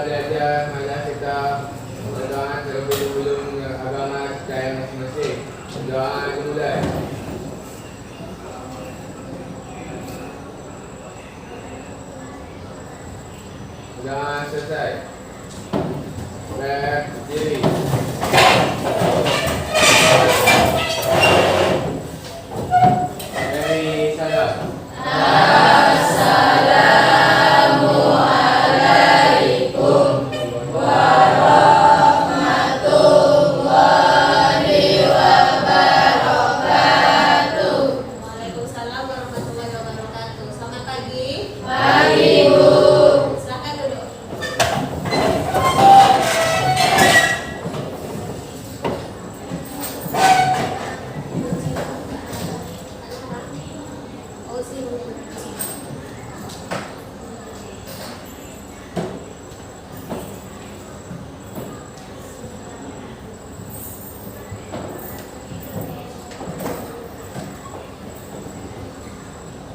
belajar, marilah kita berdoa terlebih dahulu mengenai agama kita yang masing-masing. Doa dimulai. Doa selesai. Berdiri. Beri salam.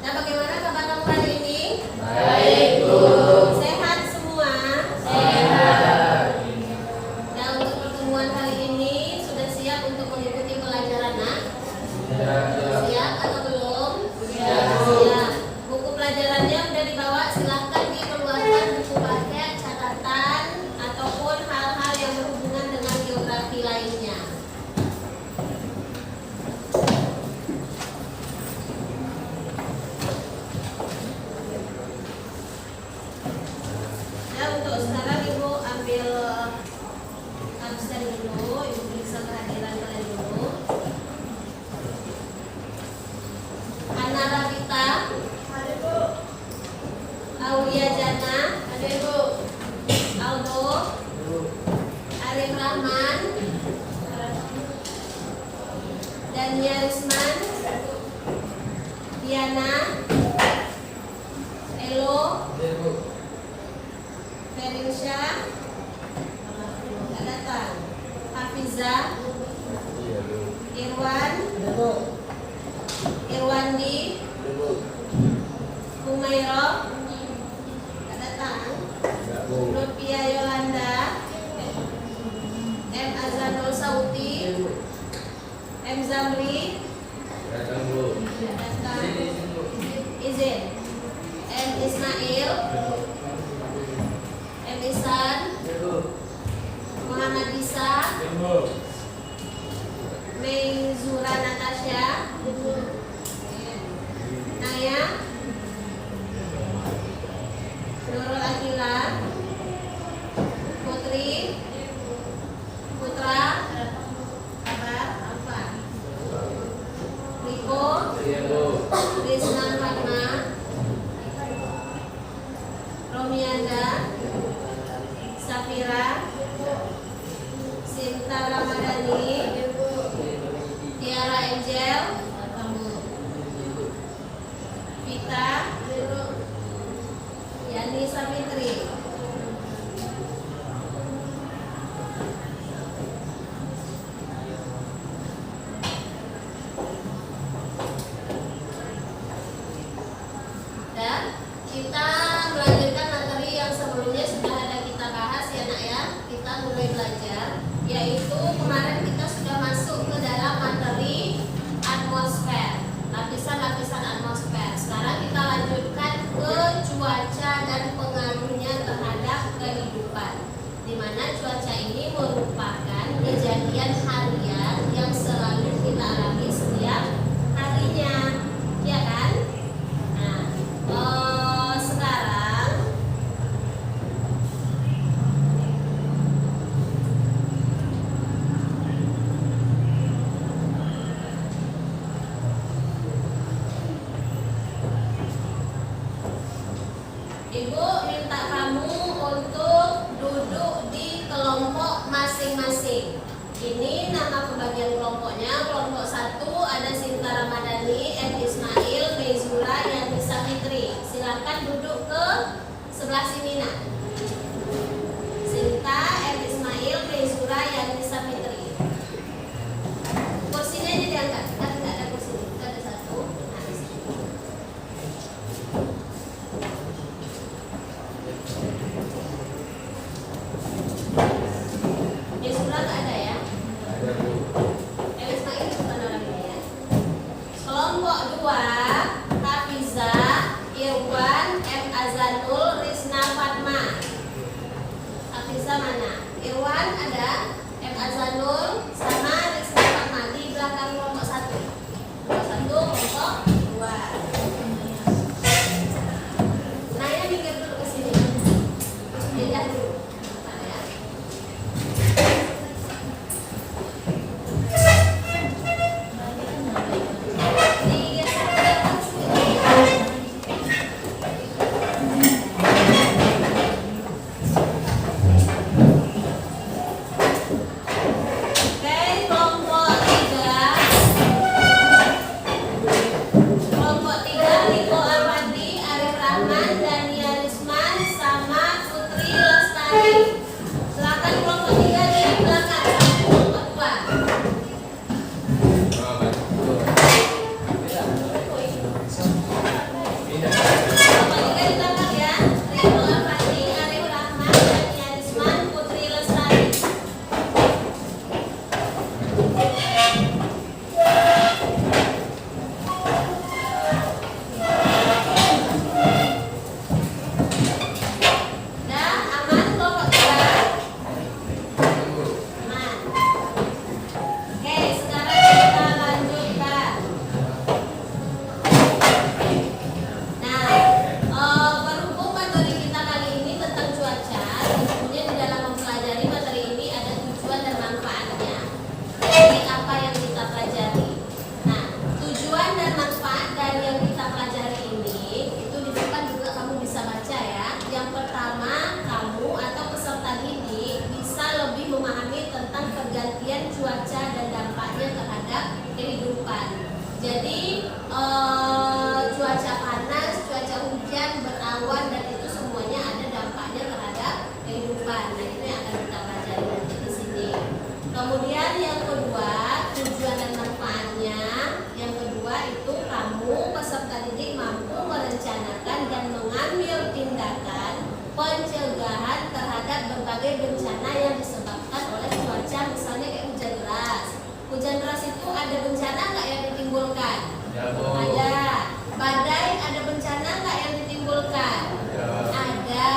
Nah, bagaimana kabar kamu hari ini? Baik, Bu. Sehat semua? Sehat. Nah, untuk pertemuan kali ini sudah siap untuk mengikuti pelajaran, Nak? Siap atau belum? Siap. Buku pelajarannya sudah dibawa, silahkan dikeluarkan buku paket, catatan, ataupun hal-hal yang berhubungan dengan geografi lainnya. Nah, untuk sekarang Ibu ambil absen dulu, Ibu periksa kehadiran kalian dulu. Ana Rabita, ada Bu. Aulia Jana, ada Bu. Aldo, Arif Rahman, Dania Risman, Diana, Elo, Ferinsya, datang. Hafizah, Irwan, Irwandi, Humairo, datang. Lutfia Yolanda, M Azanul Sauti, M Zamri, Datang dulu. datang. Izin. M Ismail, M Isan, Muhammad Isa, Mei Zura Natasha, Naya, Nurul Akila, Putri, Putra, kabar apa? Riko, Rizna Fatma, Romianda, Safira, Sinta Ramadhani, Tiara Angel, Vita, Yani Savitri. Dan kita melanjutkan materi yang sebelumnya sudah ada kita bahas ya, Nak ya. Kita mulai belajar, yaitu kemarin kita sudah masuk ke dalam materi atmosfer, lapisan-lapisan atmosfer. Sekarang kita lanjutkan ke cuaca dan pengaruhnya terhadap kehidupan, di mana cuaca ini merupakan kejadian harian yang selalu kita alami setiap harinya, ya kan? Nah, sekarang Ibu minta kamu untuk duduk di kelompok masing-masing. Ini nama pembagian kelompoknya. Kelompok 1 ada Sinta Ramadhani, M Ismail, Mezura, Yani Savitri. Silakan duduk ke sebelah sini, Nak. Sinta, M Ismail, Mezura, Yani Savitri. Kursinya aja diangkat. Kan tidak ada kursi. Kita ada satu. Nah, di sini. Kelompok 2, Hafiza, Irwan, M. Azanul, Rizna Fatma. Hafiza mana? Irwan ada, M. Azanul sama Rizna Fatma di belakang kelompok 1. Kelompok 1, kelompok 2. Naya minggir dulu ke sini. Pindah dulu. Bentar ya. Cuaca dan dampaknya terhadap kehidupan. Jadi cuaca panas, cuaca hujan, berawan dan itu semuanya ada dampaknya terhadap kehidupan. Nah itu yang akan kita pelajari nanti di sini. Kemudian yang kedua, tujuan dan manfaatnya. Yang kedua itu kamu peserta didik mampu merencanakan dan mengambil tindakan pencegahan terhadap berbagai bencana yang disebabkan oleh cuaca, misalnya kayak hujan deras. Hujan deras itu ada bencana nggak yang ditimbulkan? Ada. Badai ada bencana nggak yang ditimbulkan? Ada.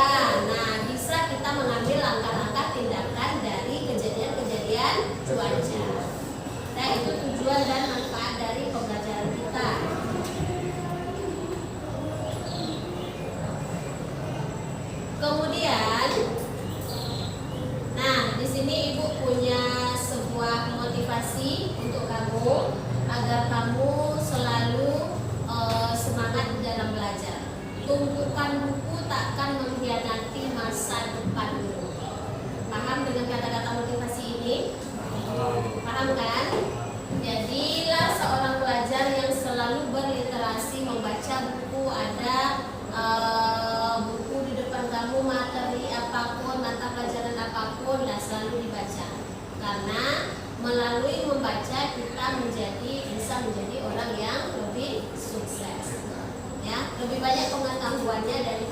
Nah, bisa kita mengambil langkah-langkah tindakan dari kejadian-kejadian cuaca. Nah, itu tujuan dan manfaat dari pembelajaran kita. Kemudian, nah di sini ibu punya sebuah motivasi untuk kamu agar kamu selalu semangat di dalam belajar. Tumpukan buku takkan mengkhianati masa depanmu. Paham dengan kata-kata motivasi ini? Paham kan? Jadilah seorang pelajar yang selalu berliterasi, membaca buku, ada buku di depan kamu, materi apapun, mata pelajaran apapun, dan selalu dibaca. Karena melalui membaca kita bisa menjadi orang yang lebih sukses. Ya, lebih banyak pengetahuannya dari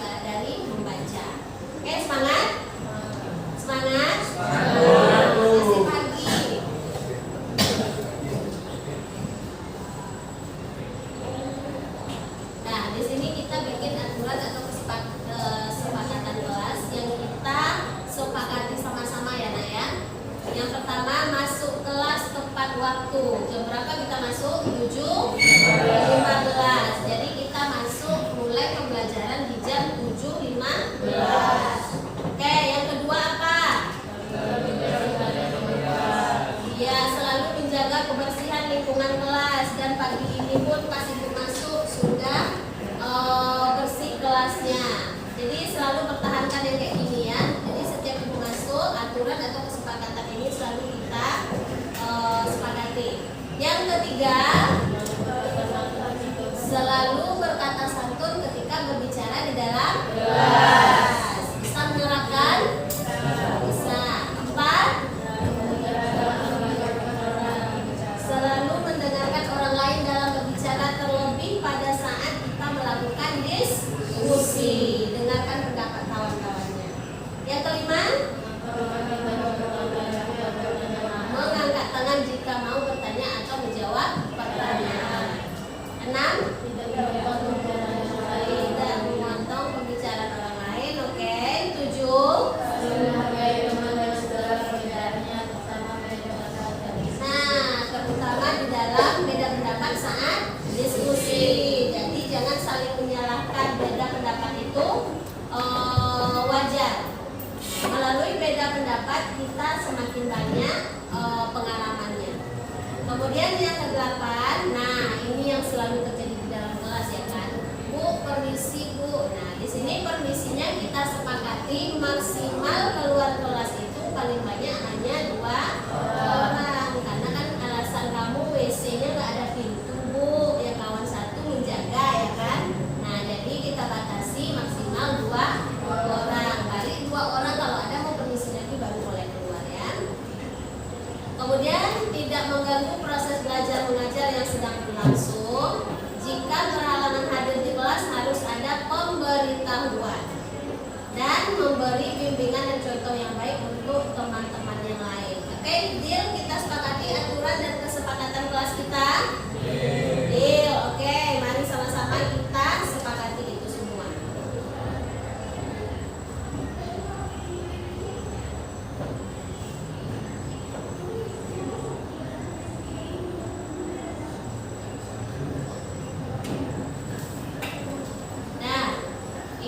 membaca. Oke, semangat? Semangat? Masih pagi. Nah, di sini kita bikin aturan atau kesepakatan kelas yang kita sepakati sama-sama ya nak ya. Yang pertama, masuk kelas tepat waktu. Jam berapa kita masuk? 7.15. Jadi kita masuk mulai pembelajaran di jam 7.15. Oke, yang kedua apa? Ya, selalu menjaga kebersihan lingkungan kelas. Dan pagi ini pun pas ibu masuk sudah bersih kelasnya. Jadi selalu pertahankan yang kayak gini ya. Jadi setiap ibu masuk, aturan atau kesepakatan ini selalu kita sepakati. Yang ketiga,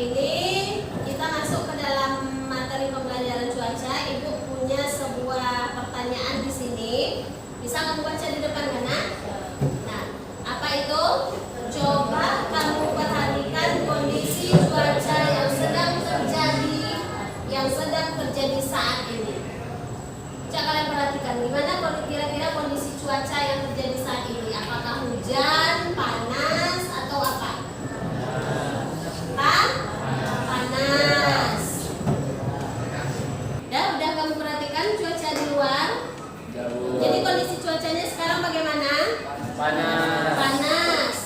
ini kita masuk ke dalam materi pembelajaran cuaca. Ibu punya sebuah pertanyaan di sini. Bisa kamu baca di depan kan, Nak? Nah, apa itu? Coba kamu perhatikan kondisi cuaca yang sedang terjadi saat ini. Coba kalian perhatikan gimana kira-kira kondisi cuaca yang terjadi saat ini. Apakah hujan, panas, atau apa? Panas. Udah kamu perhatikan cuaca di luar? Jadi kondisi cuacanya sekarang bagaimana? Panas.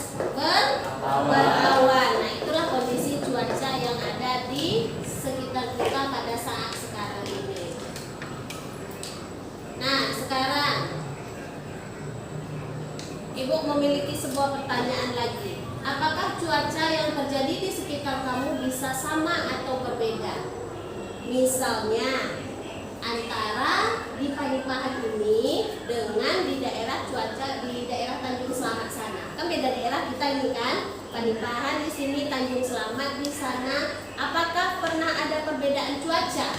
Berawan. Nah, itulah kondisi cuaca yang ada di sekitar kita pada saat sekarang ini. Nah, sekarang Ibu memiliki sebuah pertanyaan lagi. Apakah cuaca yang terjadi di sekitar kamu bisa sama atau berbeda? Misalnya antara di Panipahan ini dengan di daerah Tanjung Selamat sana. Kan beda daerah kita ini kan. Panipahan di sini, Tanjung Selamat di sana. Apakah pernah ada perbedaan cuaca?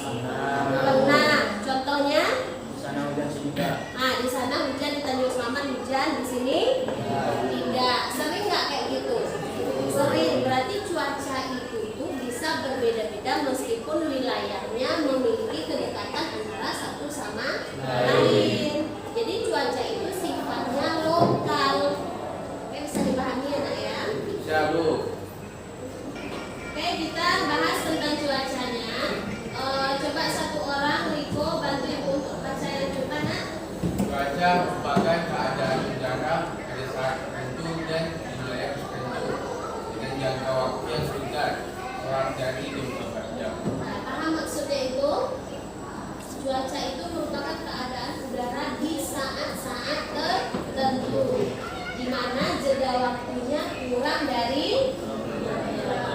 Pernah. Contohnya? Di sana hujan sedikit. Nah, di sana hujan, di Tanjung Selamat hujan, di sini tidak. Sering nggak kayak gitu? Sering. Berarti cuaca itu bisa berbeda-beda meskipun wilayahnya memiliki kedekatan antara satu sama lain. Jadi cuaca itu sifatnya lokal. Oke, bisa dipahami ya, Nak ya? Bisa, Bu. Oke, kita bahas tentang cuacanya. Coba satu orang, Riko, bantu Ibu untuk baca yang coba, Nak. Cuaca merupakan keadaan udara pada saat tertentu dan di wilayah tertentu dengan jangka waktu yang singkat, kurang dari 24 jam. Nah, paham maksudnya itu? Cuaca itu merupakan keadaan udara di saat-saat tertentu, di mana jeda waktunya kurang dari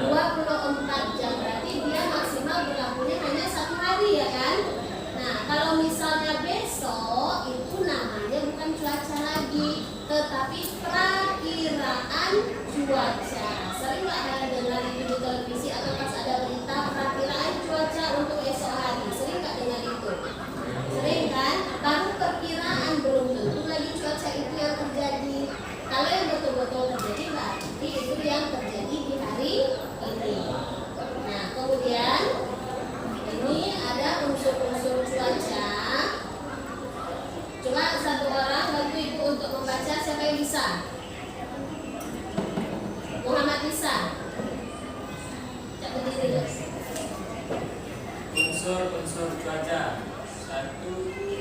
24 jam. Berarti dia maksimal berlakunya hanya 1 hari ya kan? Nah, kalau misalnya besok itu namanya bukan cuaca lagi, tetapi perakiraan cuaca. Sering nggak kalian dengar itu di televisi atau pas ada berita perakiraan cuaca untuk esok hari? Sering nggak dengar itu? Sering kan? Baru perkiraan, belum tentu lagi cuaca itu yang terjadi. Kalau yang betul-betul terjadi berarti itu yang terjadi di hari ini. Nah, kemudian ini ada unsur-unsur cuaca. Coba satu orang bantu Ibu untuk membaca. Siapa yang bisa? Muhammad bisa. Cak berdiri guys. Unsur-unsur cuaca. 1.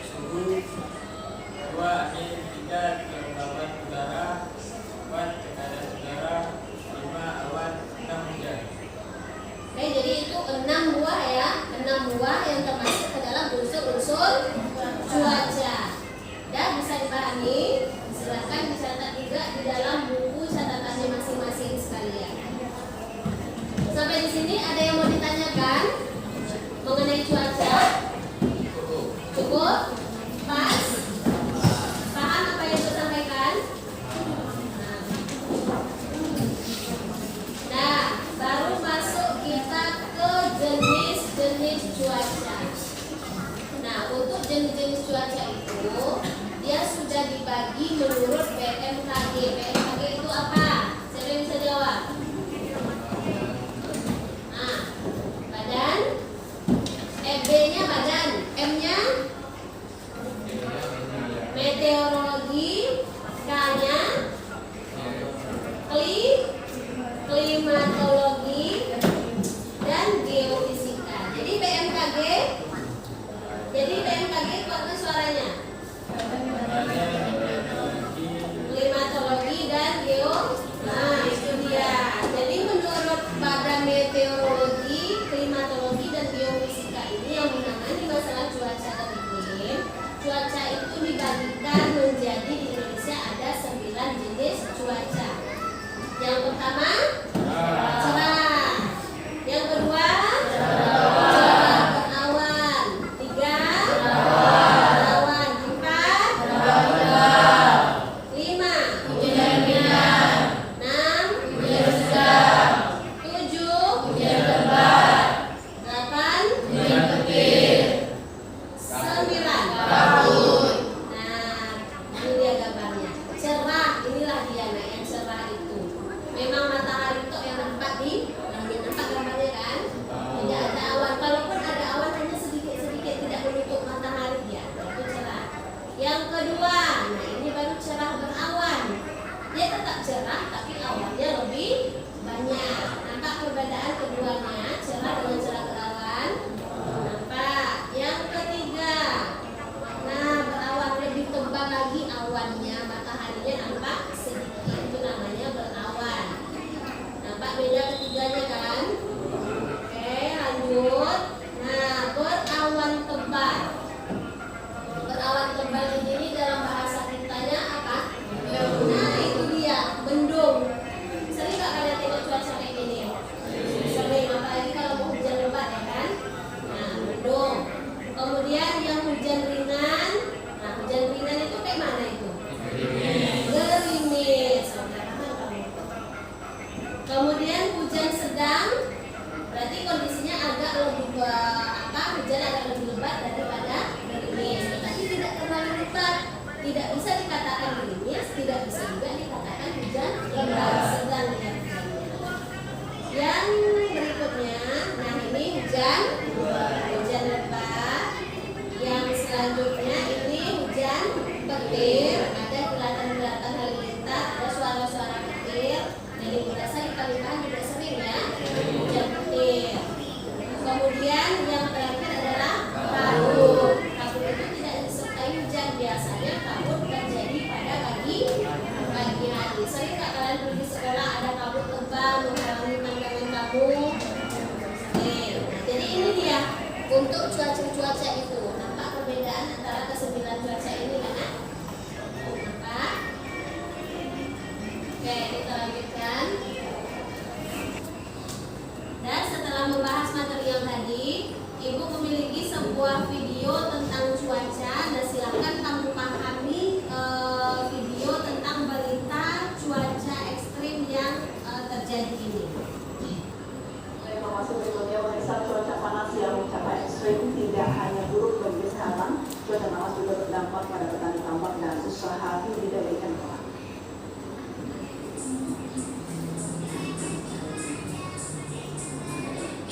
Suhu. 2. Angin. 3. Kelembaban udara. 4. Tekanan udara. 5. Awan. 6. Hujan. Oke, jadi itu 6 buah ya. 6 buah yang termasuk ke dalam unsur-unsur cuaca. Dan bisa dipahami? Silahkan dicatat juga di dalam buku catatannya masing-masing sekalian. Sampai di sini ada yang mau ditanyakan mengenai cuaca? Cukup? Pas? Paham apa yang saya sampaikan? Nah, baru masuk kita ke jenis-jenis cuaca. Nah, untuk jenis-jenis cuaca itu dia sudah dibagi menurut BMKG. BMKG itu apa? Siapa yang bisa jawab? Nah, badan. B-nya badan. M-nya meteorologi. K-nya klimatologi dan geofisika. Jadi BMKG itu apa suaranya? Klimatologi dan nah itu dia. Jadi menurut Badan Meteorologi, Klimatologi dan Geofisika ini yang menangani masalah cuaca dan iklim, cuaca itu dibagikan menjadi di Indonesia ada 9 jenis cuaca. Yang pertama cerah. Yang kedua cerah berawan. 3 berawan. 4 5 hujan ringan. 6 hujan sedang. 7 cerah tapi awannya lebih banyak. Nampak perbedaan keduanya, cerah dengan cerah berawan. Nampak. Yang ketiga, nah berawan lebih tebal lagi awannya, mataharinya nampak sedikit, itu namanya berawan. Nampak beda ketiganya kan? Oke, lanjut. Nah, berawan tebal. Berawan tebal ini dalam bahasa kitanya apa? Nah, itu dia, mendung. Sering nggak kalian tengok cuaca kayak gini? Sering, apalagi kalau mau hujan lebat ya kan? Nah, mendung. Kemudian yang hujan ringan. Nah, hujan ringan itu kayak mana itu? Gerimis. Kemudian hujan sedang. Berarti kondisinya agak lebih hujan agak lebih lebat daripada gerimis. Tapi tidak terlalu lebat. Tidak bisa dikatakan gerimis, tidak bisa juga dikatakan hujan lebat, sedang ya hujannya. Yang berikutnya, nah ini hujan lebat. Yang selanjutnya ini hujan petir, ada kilatan-kilatan halilintar, ada suara-suara petir. Jadi biasa di Kalimantan juga sering ya hujan petir. Kemudian yang terakhir adalah kabut. Kabut itu tidak disertai hujan, biasanya kabut terjadi pada pagi hari. Sering nggak kalian pergi sekolah ada kabut tebal menghalangi pandangan kamu? Jadi ini dia untuk cuaca itu. Nampak perbedaan antara kesembilan cuaca ini kan? Nampak? Oke, kita lanjutkan. Dan setelah membahas materi yang tadi, Ibu memiliki sebuah video tentang cuaca. Dan silakan kamu pahami video tentang berita cuaca ekstrim yang terjadi ini. Informasi berikutnya, pemirsa, cuaca panas yang mencapai ekstrim tidak hanya buruk bagi sekarang, cuaca panas juga berdampak pada petani tambak dan usaha budidaya ikan kolam.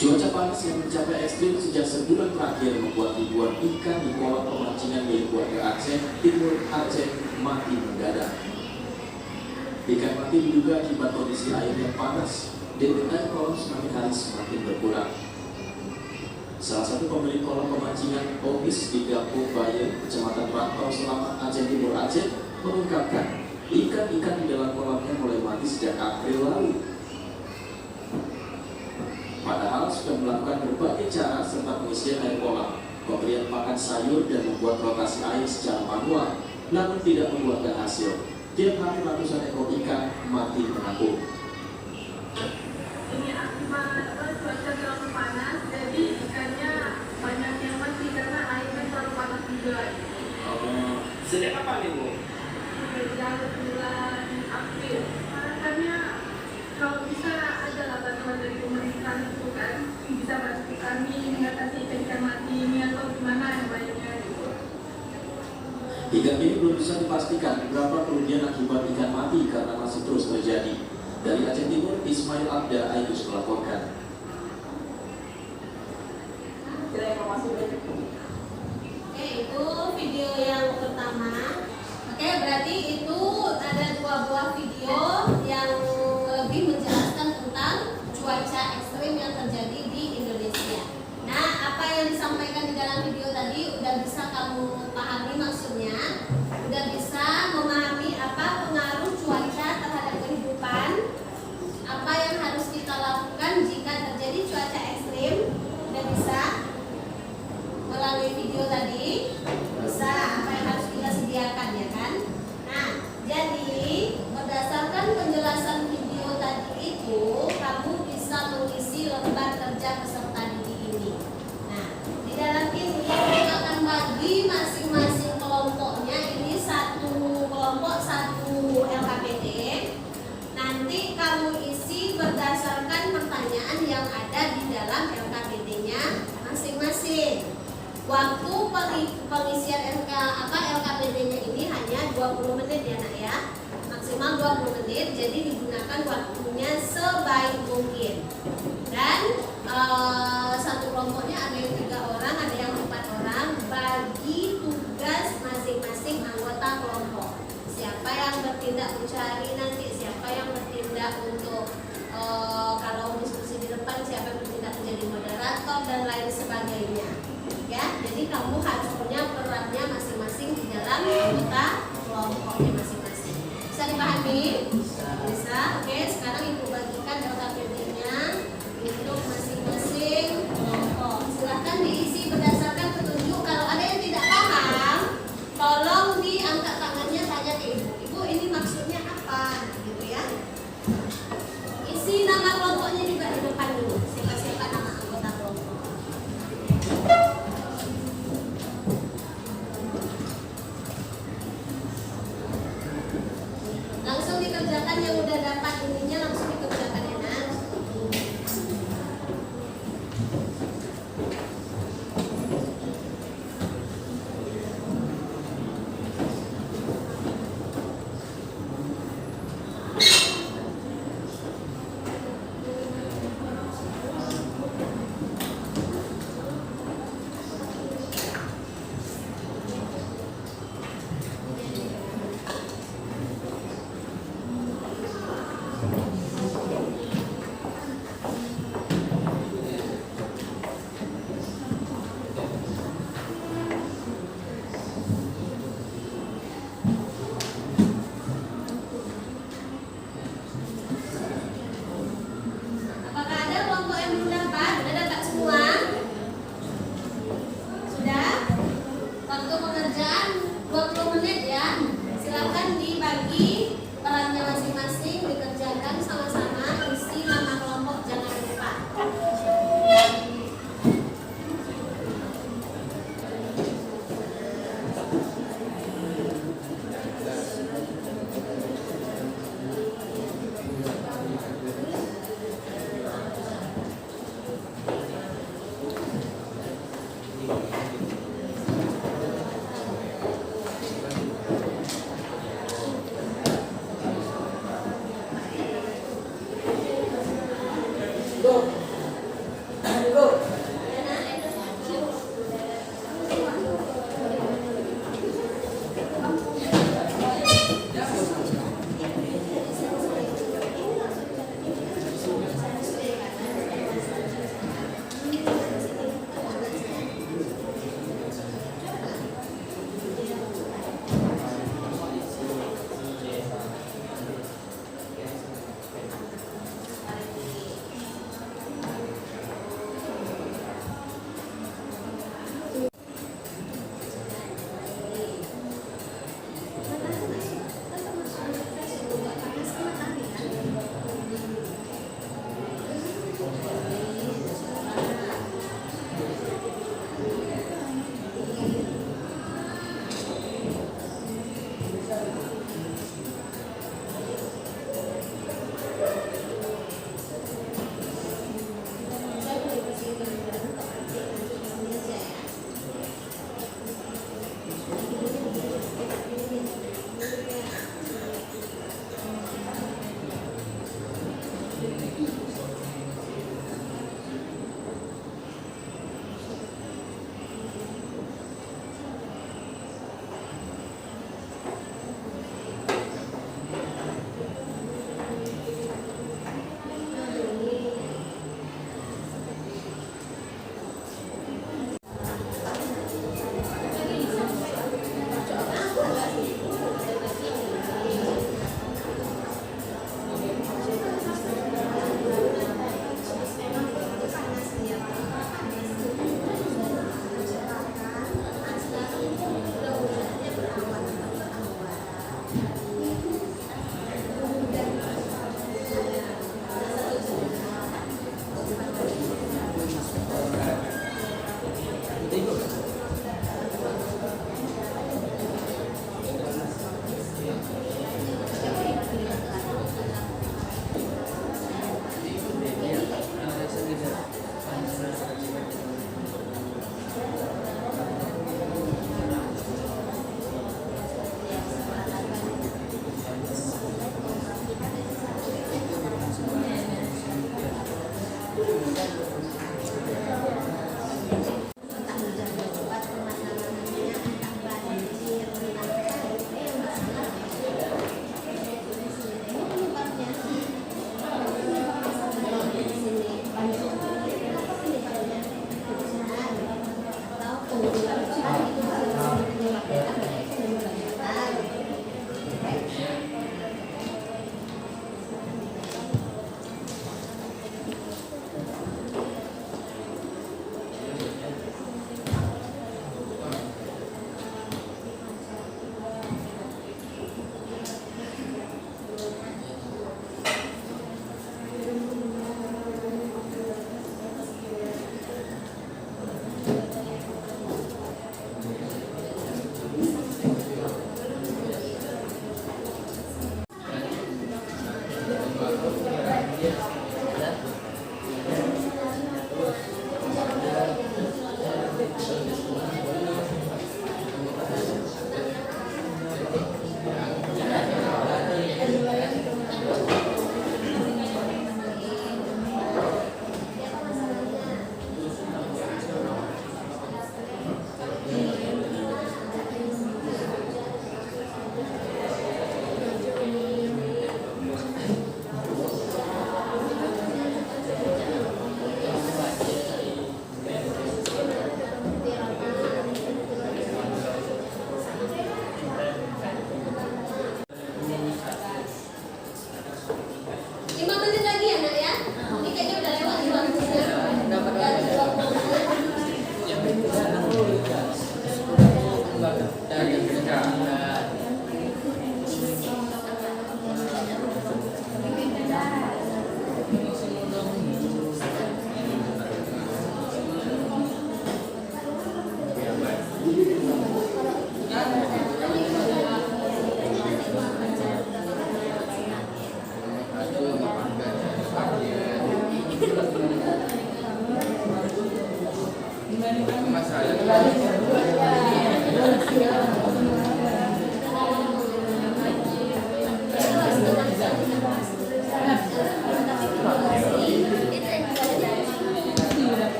Cuaca panas yang mencapai ekstrim sejak sebulan terakhir membuat ribuan ikan di kolam pemancingan milik warga Aceh Timur Aceh mati mendadak. Ikan mati diduga akibat kondisi air yang panas dan air kolam semakin hari semakin berkurang. Salah satu pemilik kolam pemancingan Obis di Kampung Bayan, Kecamatan Rantau Selamat, Aceh Timur Aceh, mengungkapkan ikan-ikan di dalam kolamnya mulai mati sejak April lalu. Padahal sudah melakukan berbagai cara serta pengisian air kolam, pemberian makan sayur dan membuat rotasi air secara manual, namun tidak membuahkan hasil. Tiap hari ratusan ekor ikan mati mengapung. Ini akibat cuaca terlalu panas, jadi ikannya banyak yang mati karena airnya terlalu panas juga. Sejak kapan nih, Bu? Sejak bulan April. Harapannya kalau bisa ada lah bantuan dari pemerintah itu kan bisa bantu kami mengatasi ikan mati ini atau gimana yang baiknya gitu. Hingga kini belum bisa dipastikan berapa kerugian akibat ikan mati karena masih terus terjadi. Dari Aceh Timur, Ismail Abda Aidus melaporkan. Kita informasi berikutnya. Oke, itu video yang pertama. Oke, berarti itu ada dua buah video yang lebih menjelaskan tentang cuaca ekstrim yang terjadi di Indonesia. Nah, apa yang disampaikan di dalam video tadi udah bisa kamu pahami maksudnya? Udah bisa memahami apa pengaruh cuaca terhadap kehidupan? Apa yang harus kita lakukan jika terjadi cuaca ekstrim? Udah bisa? Melalui video tadi bisa apa yang harus kita sediakan ya kan? Nah, jadi berdasarkan penjelasan video tadi itu kamu bisa mengisi lembar kerja peserta didik ini. Nah, di dalam ini kita akan bagi masing-masing kelompoknya ini satu kelompok satu LKPD. Nanti kamu isi berdasarkan pertanyaan yang ada di dalam LKPD-nya masing-masing. Waktu pengisian LKPD-nya ini hanya 20 menit ya nak ya, maksimal 20 menit. Jadi digunakan waktunya sebaik mungkin. Dan satu kelompoknya ada yang 3 orang, ada yang 4 orang. Bagi tugas masing-masing anggota kelompok. Siapa yang bertindak mencari nanti, siapa kamu harus punya perannya masing-masing di dalam anggota kelompoknya masing-masing. Bisa dipahami? Bisa. Oke, sekarang ibu bagikan daftar kerjanya untuk masing-masing kelompok. Silahkan diisi berdasarkan petunjuk. Kalau ada yang tidak paham, tolong diangkat tangannya, tanya ke ibu. Ibu, ini maksudnya apa? Gitu ya. Isi nama kelompoknya juga di depan dulu. Siapa-siapa nama anggota kelompok. Langsung dikerjakan yang udah dapat ininya, langsung dikerjakan ya Nak.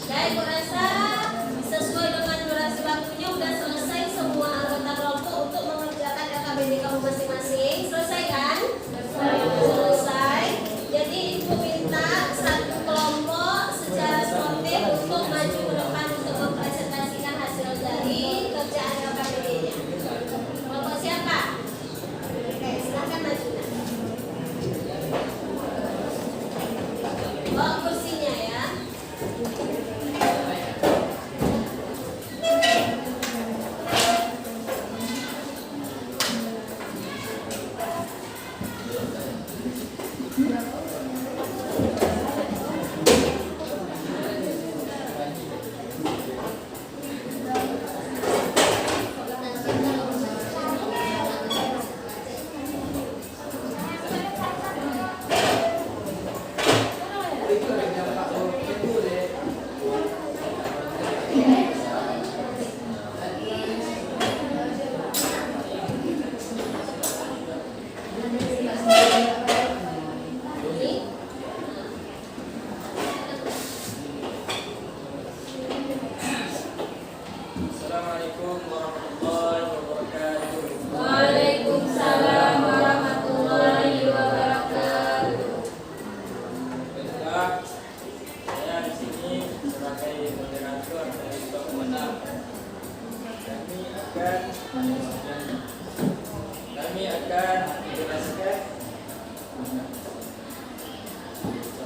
Baik, Bu rasa sesuai dengan durasi waktunya udah selesai semua anggota kelompok untuk mengerjakan LKBD kamu masing-masing. Selesai kan? Selesai. Jadi Ibu minta satu kelompok secara sportif untuk maju ke depan untuk mempresentasikan hasil dari kerjaan LKBD-nya. Kelompok siapa? Oke, silakan maju. Bawa kursinya ya. Assalamualaikum warahmatullahi wabarakatuh. Waalaikumsalam warahmatullahi wabarakatuh. Baiklah, saya di sini sebagai moderator dari Bapak. Kami akan menjelaskan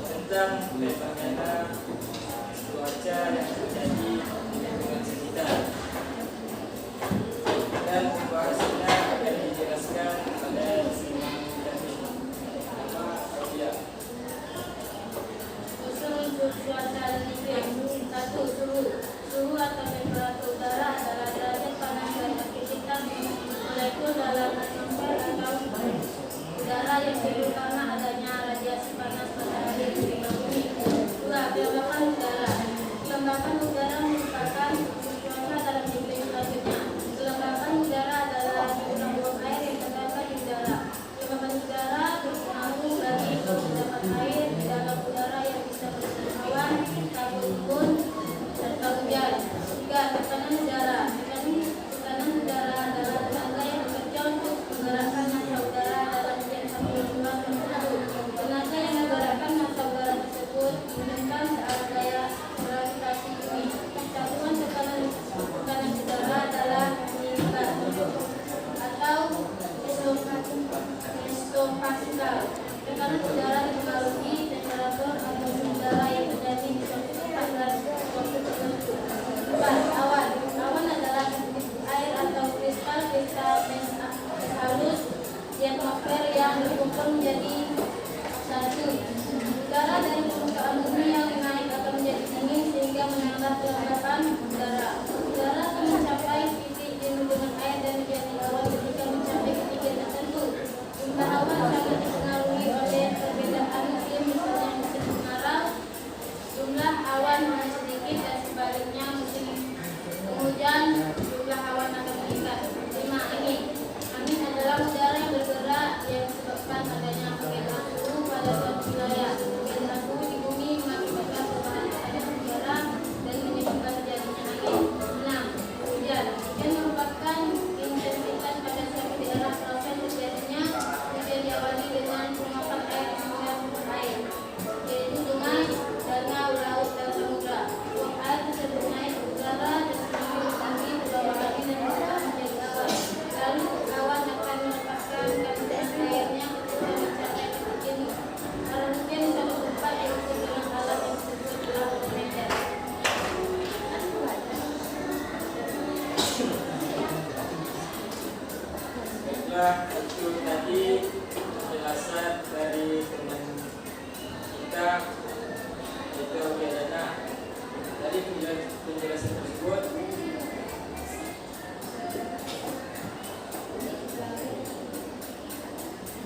tentang fenomena cuaca yang terjadi di lingkungan sekitar. Dan pembahasannya akan dijelaskan oleh Imam Mujahid. Nama Aulia. Usul cuaca itu yang satu suhu atau temperatur udara adalah derajat panas dan aktivitas molekul dalam atmosfer atau udara yang timbul karena adanya radiasi panas matahari di bumi. Dua, biarkan berawan hanya sedikit dan sebaliknya musim penghujan jumlah awan akan meningkat. 5. Angin. Angin adalah udara yang bergerak yang disebabkan adanya perbedaan suhu pada suatu wilayah. Perbedaan suhu di bumi mengakibatkan perubahan pada udara dan menyebabkan terjadinya angin. 6. Hujan. Hujan merupakan intensitas pada suatu daerah proses terjadinya hujan diawali dengan penguapan air mengalir air, yaitu sungai, danau, laut, dan samudra. Uap air tersebut naik ke udara dan semakin tinggi ke bawah angin dan berubah menjadi awan. Lalu awan akan melepaskan gantian airnya ketika mencapai titik jenuh. Para hujan di suatu tempat diukur dengan alat yang disebut barometer. Baiklah, itu tadi penjelasan dari teman kita yaitu Bedana. Tadi penjelasan tersebut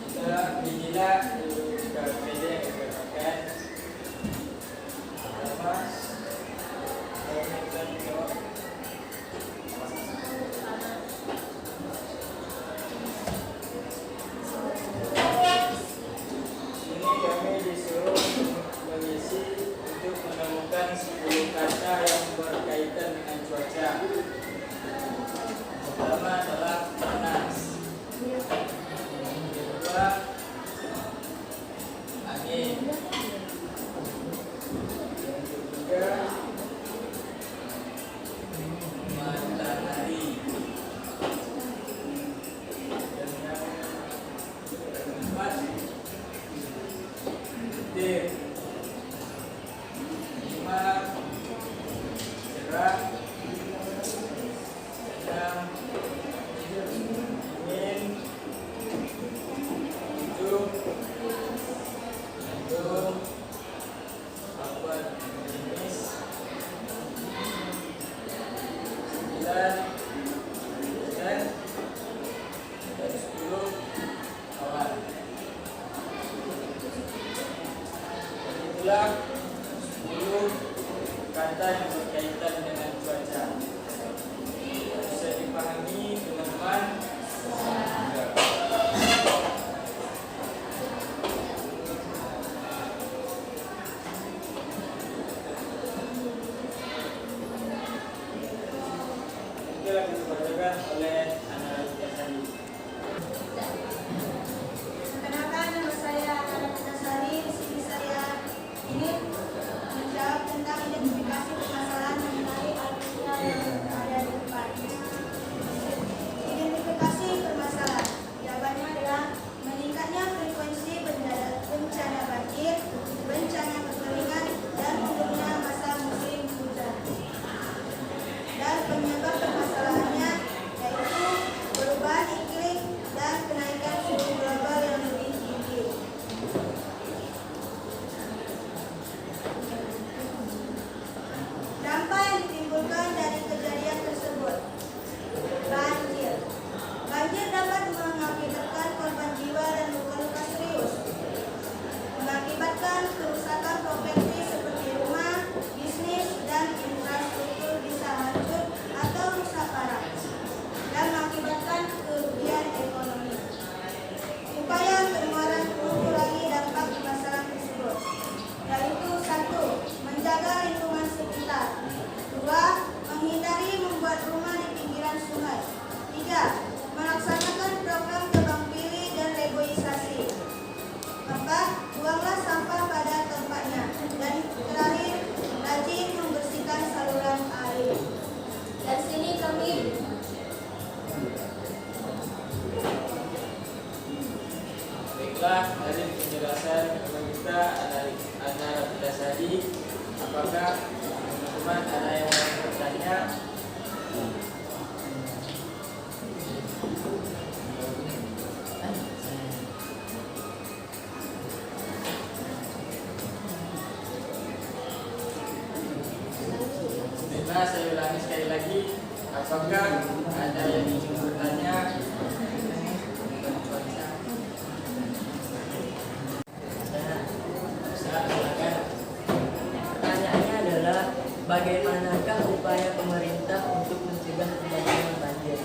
kita bila juga beda dikatakan pertama ini kami disuruh mengisi untuk menemukan 10 kata yang berkaitan dengan cuaca. Pertama adalah panas. Kedua, angin. Ketiga, matahari. Dan yang keempat, petir. 5, cerah. 6, angin. 7, mendung. 8, gerimis. 9, hujan. Dan 10, awan. Itulah 10 kata yang berkaitan dengan cuaca. Bisa dipahami teman-teman? Itulah yang dibacakan oleh anak tadi. Perkenalkan, nama saya Ana Sari. Di sini saya ingin menjawab tentang identifikasi permasalahan mengenai artinya yang ada di depan. Identifikasi permasalahan. Jawabannya adalah meningkatnya frekuensi bencana banjir, bencana kekeringan, dan mundurnya masa musim hujan. Dan penyebab permasalahannya yaitu perubahan iklim dan kenaikan suhu global yang lebih tinggi. Dampak yang ditimbulkan dari kejadian tersebut. Banjir. Banjir dapat mengakibatkan korban jiwa dan luka-luka serius. Mengakibatkan kerusakan properti seperti rumah, bisnis, dan infrastruktur bisa hancur atau rusak parah. Dan mengakibatkan kerugian ekonomi. Upaya untuk mengurangi dampak masalah tersebut yaitu 1. Menjaga lingkungan sekitar. 2. Menghindari membuat rumah di pinggiran sungai. 3. Melaksanakan program tebang pilih dan reboisasi. 4. Buanglah sampah pada tempatnya. Dan terakhir, rajin membersihkan saluran air. Dan sini kami Baiklah, dari penjelasan kita ada tadi, apakah teman-teman ada yang mau bertanya? Baiklah, saya ulangi sekali lagi, apakah ada yang ingin bertanya? Pertanyaannya adalah bagaimanakah upaya pemerintah untuk mencegah kemungkinan banjir?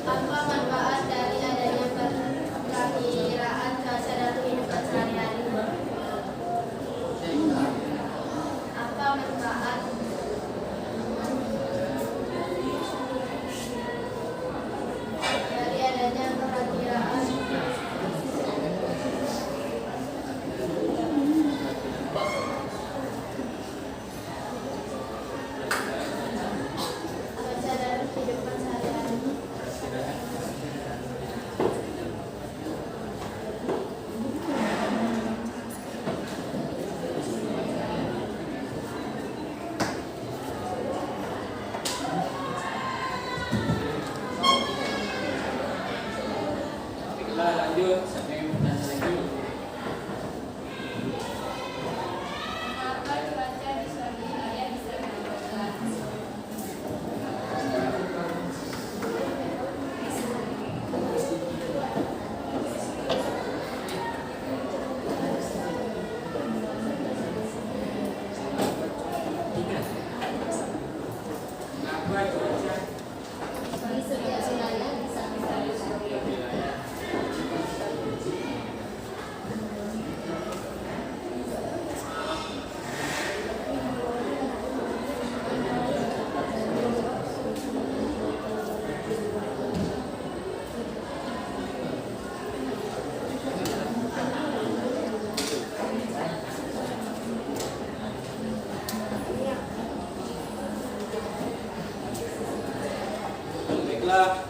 Apa manfaat dari adanya perakiraan cuaca dalam kehidupan sehari-hari? Apa manfaat dari adanya perakiraan cuaca dalam kehidupan sehari-hari? Baiklah, lanjut. Siapa yang mau tanya lagi? Mengapa cuaca di suatu wilayah bisa berubah? Kenapa cuaca Di setiap wilayah bisa berubah. di wilayah? Baiklah,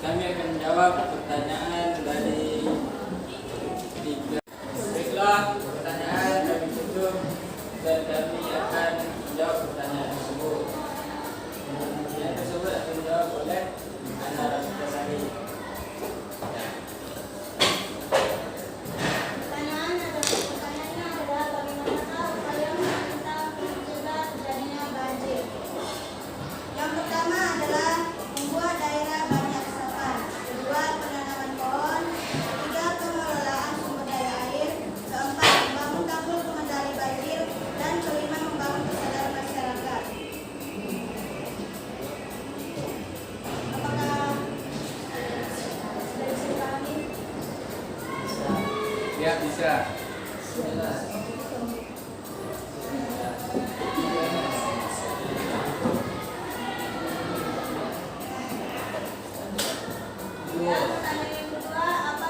kami akan menjawab pertanyaan dari tiga. Baiklah, pertanyaan kami tutup dan kami akan menjawab pertanyaan tersebut. Pertanyaan tersebut akan dijawab oleh Ana Rastasari. Pertanyaannya adalah bagaimanakah upaya pemerintah mencegah terjadinya banjir? Yang pertama adalah membuat daerah banyak resapan. Kedua, penanaman pohon. Ketiga, pengelolaan sumber daya air. Keempat, membangun tanggul pengendali banjir. Dan kelima, membangun kesadaran masyarakat. Apakah sudah bisa dipahami? Ya bisa. Pertanyaan yang kedua, apa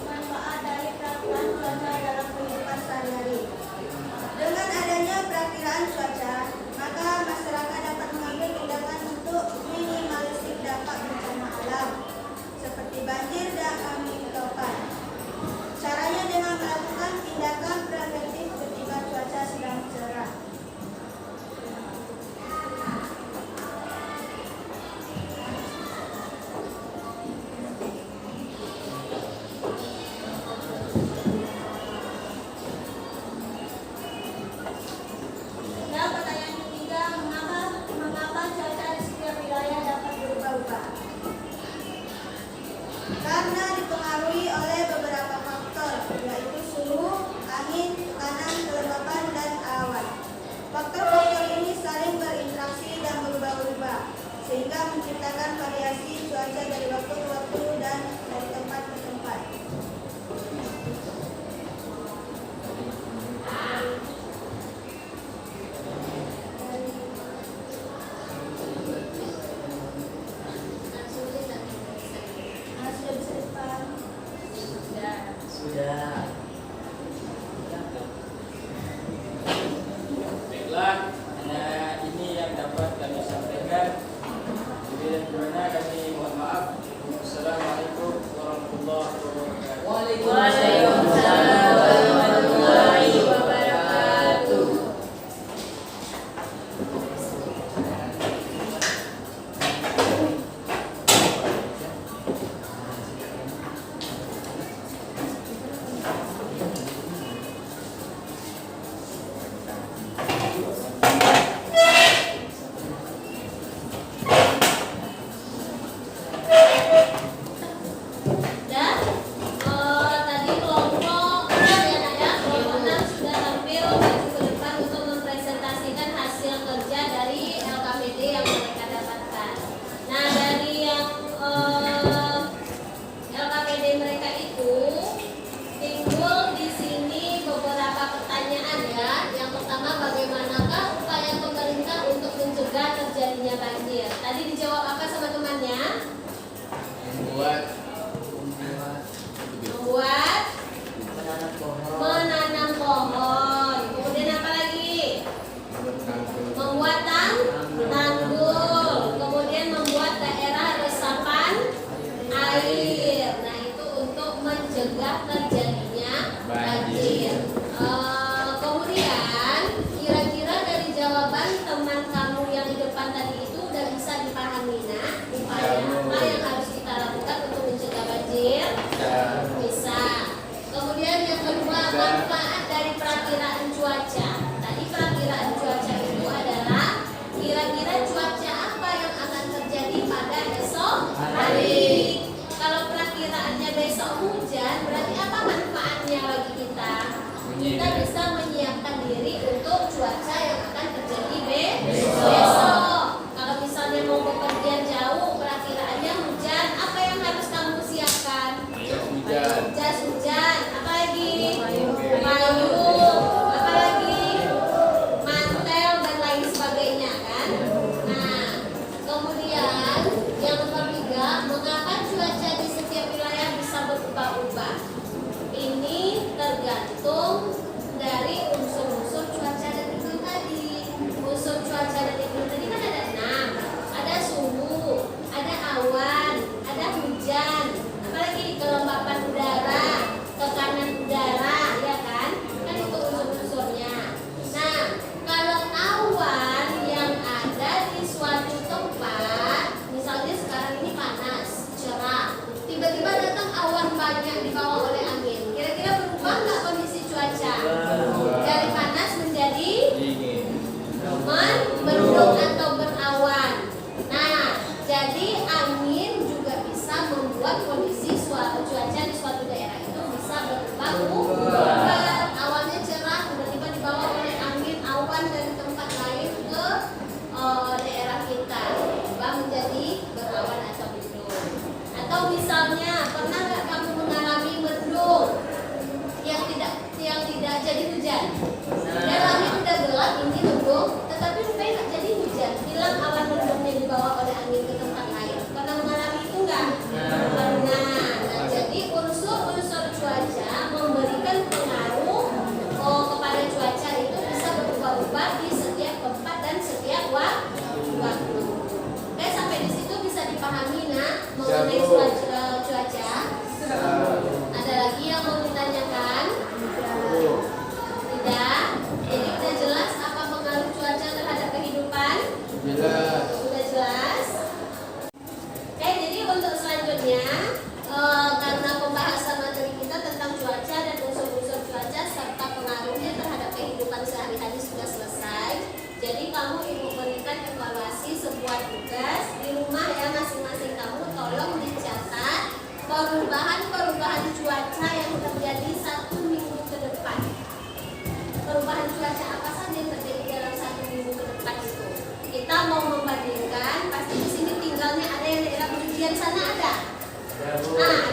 manfaat dari perakiraan cuaca dalam kehidupan sehari-hari? Dengan adanya perakiraan cuaca, maka masyarakat dapat mengambil tindakan untuk minimalisir dampak bencana alam, seperti banjir dan angin topan. Caranya dengan melakukan tindakan preventif Waalaikumsalam warahmatullahi wabarakatuh. Dan tadi kelompok 6 ya nak ya, kelompok 6 sudah tampil maju ke depan untuk mempresentasikan hasil kerja dari LKPD yang mereka dapatkan. Nah dari yang LKPD mereka itu timbul di sini beberapa pertanyaan ya. Yang pertama, bagaimanakah upaya pemerintah untuk mencegah terjadinya banjir? Tadi dijawab apa sama temannya? Membuat menanam pohon. Kemudian apa lagi? Membuat tanggul. Kemudian membuat daerah resapan air. Nah itu untuk mencegah terjadinya banjir. Kemudian kira-kira dari jawaban teman kamu yang di depan tadi itu udah bisa dipahami nak upaya apa yang harus kita lakukan untuk mencegah banjir? Bisa. Kemudian yang kedua, manfaat dari perakiraan cuaca. Tadi perakiraan cuaca itu adalah kira-kira cuaca apa yang akan terjadi pada esok hari. Kalau perakiraannya besok hujan, berarti apa manfaatnya bagi kita? Kita bisa menyiapkan diri untuk cuaca yang akan terjadi besok. Kalau misalnya mau bepergian jauh, perakiraannya hujan, apa yang harus kamu siapkan? Jas hujan, apa lagi? Payung, apa lagi? Mantel dan lain sebagainya kan? Nah, kemudian yang nomor 3, mengapa cuaca di setiap wilayah bisa berubah-ubah? Ini tergantung dari unsur-unsur cuaca dan iklim tadi. Unsur cuaca dan iklim tadi kan ada 6. Ada suhu, ada awan, ada hujan, apalagi kelembapan udara, tekanan udara, ya kan? Kan itu unsur-unsurnya. Nah, kalau awan yang ada di suatu tempat, misalnya sekarang ini panas, cerah, tiba-tiba datang awan banyak dibawa oleh angin. Kira-kira berubah nggak kondisi cuaca? Dari panas menjadi mendung atau berawan. Nah, jadi angin juga bisa membuat kondisi cuaca di suatu daerah itu bisa berubah-ubah. Awannya cerah, tiba-tiba dibawa oleh angin awan dari tempat lain ke daerah kita, berubah menjadi berawan atau mendung. Atau misalnya, pernah nggak kamu mengalami mendung yang tidak jadi hujan? Dan langit udah gelap, ini mendung, tetapi rupanya nggak jadi hujan. Hilang awan mendungnya dibawa oleh angin ke tempat lain. Pernah mengalami itu nggak? Pernah. Nah, jadi unsur-unsur cuaca memberikan pengaruh kepada cuaca itu bisa berubah-ubah di setiap tempat dan setiap waktu. Oke, sampai di situ bisa dipahami nak mengenai cuaca. Ada lagi yang mau ditanyakan? Tidak. Jadi udah jelas apa pengaruh cuaca terhadap kehidupan? Sudah jelas. Oke, jadi untuk selanjutnya karena pembahasan materi kita tentang cuaca dan unsur-unsur cuaca serta pengaruhnya terhadap kehidupan sehari-hari sudah selesai. Jadi kamu ibu berikan evaluasi sebuah tugas di rumah ya, masing-masing kamu tolong dicatat perubahan cuaca yang terjadi 1 minggu ke depan. Perubahan cuaca apa saja yang terjadi dalam 1 minggu ke depan itu? Kita mau membandingkan, pasti di sini tinggalnya ada yang daerah Berian sana ada. Nah,